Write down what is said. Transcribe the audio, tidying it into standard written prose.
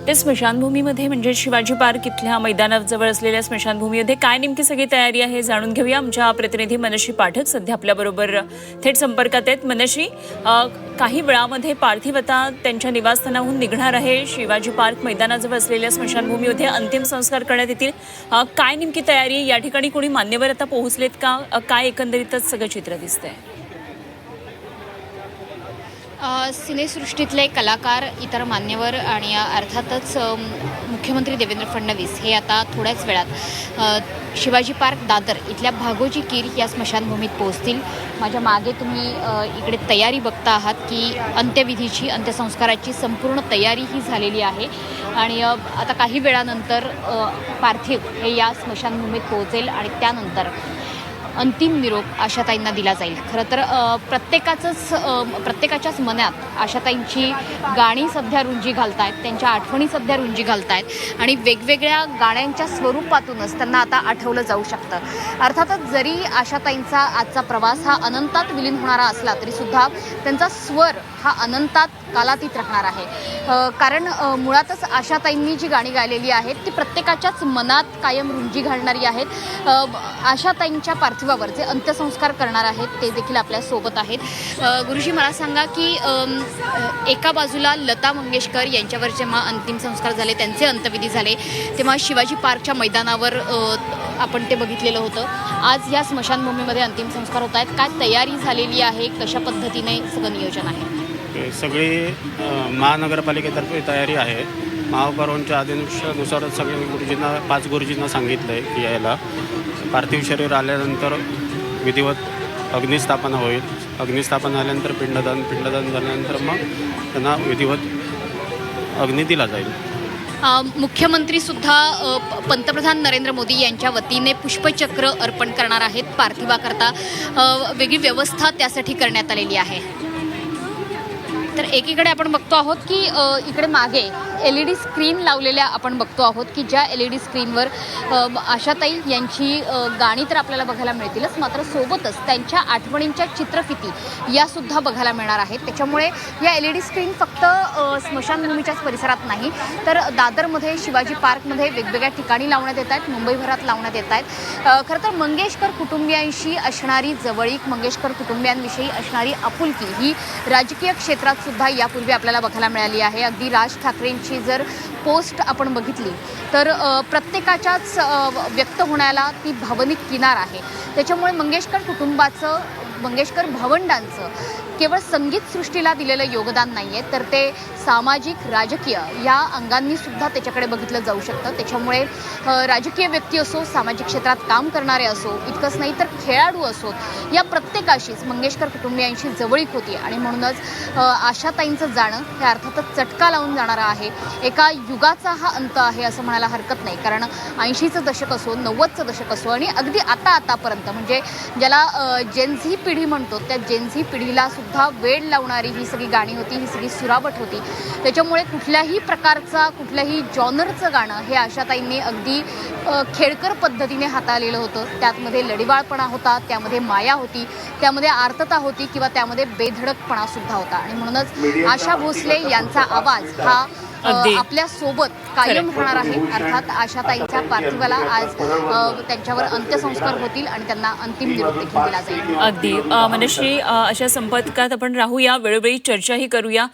ते स्मशानभूमीमध्ये म्हणजे शिवाजी पार्क इथल्या मैदानाजवळ असलेल्या स्मशानभूमीमध्ये काय नेमकी सगळी तयारी आहे जाणून घेऊया। आमच्या प्रतिनिधी मनश्री पाठक सध्या आपल्याबरोबर थेट संपर्कात आहेत। मनश्री, काही वेळामध्ये पार्थिव आता त्यांच्या निवासस्थानाहून निघणार आहे। शिवाजी पार्क मैदानाजवळ असलेल्या स्मशानभूमीमध्ये अंतिम संस्कार करण्यात येतील। काय नेमकी तयारी, या ठिकाणी कोणी मान्यवर आता पोहोचलेत का, काय एकंदरीतच सगळं चित्र दिसतंय? सिनेसृष्टीतले कलाकार, इतर मान्यवर आणि अर्थातच मुख्यमंत्री देवेंद्र फडणवीस हे आता थोड्याच वेळात शिवाजी पार्क दादर इथल्या भागोजी कीर या स्मशानभूमीत पोहोचतील। माझ्या मागे तुम्ही इकडे तयारी बघता आहात की अंत्यविधीची, अंत्यसंस्काराची संपूर्ण तयारी ही झालेली आहे आणि आता काही वेळानंतर पार्थिव हे या स्मशानभूमीत पोहोचेल आणि त्यानंतर अंतिम निरोप आशाताईंना दिला जाईल। खरं तर प्रत्येकाच्याच मनात आशाताईंची गाणी सध्या रुंजी घालत आहेत, त्यांच्या आठवणी सध्या रुंजी घालत आहेत आणि वेगवेगळ्या गाण्यांच्या स्वरूपातूनच त्यांना आता आठवलं जाऊ शकतं। अर्थातच जरी आशाताईंचा आजचा प्रवास हा अनंतात विलीन होणारा असला तरीसुद्धा त्यांचा स्वर हा अनंतात कालातीत राहणार आहे। कारण मुळातच आशाताईंनी जी गाणी गायलेली आहेत ती प्रत्येकाच्याच मनात कायम रुंजी घालणारी आहेत। आशाताईंच्या पार्थिवावर जे अंत्यसंस्कार करणार आहेत ते देखील आपल्यासोबत आहेत। गुरुजी, मला सांगा की एका बाजूला लता मंगेशकर यांच्यावर जेव्हा अंतिम संस्कार झाले, त्यांचे अंत्यविधी झाले, तेव्हा शिवाजी पार्कच्या मैदानावर आपण ते बघितलेलं होतं। आज या स्मशानभूमीमध्ये अंतिम संस्कार होत आहेत। काय तयारी झालेली आहे, कशा पद्धतीने सगळं नियोजन आहे? सगळी महानगरपालिकेतर्फे तयारी आहे। महापौरांच्या आदेशानुसारच सगळे गुरुजींना, 5 गुरुजींना सांगितलं आहे की यायला पार्थिव शरीर आल्यानंतर विधिवत अग्निस्थापना होईल। अग्निस्थापना झाल्यानंतर पिंडदान झाल्यानंतर मग त्यांना विधिवत अग्नी दिला जाईल। मुख्यमंत्री सुद्धा पंतप्रधान नरेंद्र मोदी यांच्या वतीने पुष्पचक्र अर्पण करणार आहेत पार्थिवाकरता। वेगळी व्यवस्था त्यासाठी करण्यात आलेली आहे। तर एकीकडे आपण बघतो आहोत की इकडे मागे LED स्क्रीन लावलेल्या आपण बघतो आहोत की ज्या LED स्क्रीनवर आशाताई यांची गाणी तर आपल्याला बघायला मिळतीलच, मात्र सोबतच त्यांच्या आठवणींच्या चित्रफिती यासुद्धा बघायला मिळणार आहेत। त्याच्यामुळे या LED स्क्रीन फक्त स्मशानभूमीच्याच परिसरात नाही तर दादरमध्ये, शिवाजी पार्कमध्ये वेगवेगळ्या ठिकाणी लावण्यात येत आहेत, मुंबईभरात लावण्यात येत आहेत। खरं तर मंगेशकर कुटुंबियांशी असणारी जवळीक, मंगेशकर कुटुंबियांविषयी असणारी आपुलकी ही राजकीय क्षेत्रात सुद्धा यापूर्वी आपल्याला बघायला मिळाली आहे। अगदी राज ठाकरेंची जर पोस्ट आपण बघितली तर प्रत्येकाच्याच व्यक्त होण्याला ती भावनिक किनार आहे। त्याच्यामुळे मंगेशकर कुटुंबाचं, मंगेशकर भावंडांचं केवळ संगीतसृष्टीला दिलेलं योगदान नाही आहे तर ते सामाजिक, राजकीय या अंगांनी सुद्धा त्याच्याकडे बघितलं जाऊ शकतं। त्याच्यामुळे राजकीय व्यक्ती असो, सामाजिक क्षेत्रात काम करणारे असो, इतकंच नाही तर खेळाडू असोत, या प्रत्येकाशीच मंगेशकर कुटुंबियांशी जवळीक होती आणि म्हणूनच आशाताईंचं जाणं हे अर्थातच चटका लावून जाणारं आहे। एका युगाचा हा अंत आहे असं म्हणायला हरकत नाही, कारण 80चं दशक असो, 90चं दशक असो आणि अगदी आतापर्यंत म्हणजे ज्याला जेनझी पिढी म्हणतो त्या जेनझी पिढीला सुद्धा वेळ लावणारी ही सगळी गाणी होती, ही सगळी सुरावट होती। त्याच्यामुळे कुठल्याही प्रकारचा, कुठल्याही जॉनरचं गाणं हे आशाताईंनी अगदी खेळकर पद्धतीने हाताळलेलं होतं। त्यामध्ये लढीवाळपणा होता, त्यामध्ये माया होती, त्यामध्ये आर्तता होती किंवा त्यामध्ये बेधडकपणा सुद्धा होता आणि म्हणूनच आशा भोसले यांचा आवाज हा आपल्या सोबत कायम राहणार आहे। अर्थात आशाताईंच्या पार्थिवाला आज त्यांच्यावर अंत्यसंस्कार होतील आणि त्यांना अंतिम निरोप देखील दिला जाईल। अगदी मनश्री, अशा संपर्कात आपण राहूया, वेळोवेळी चर्चाही करूया।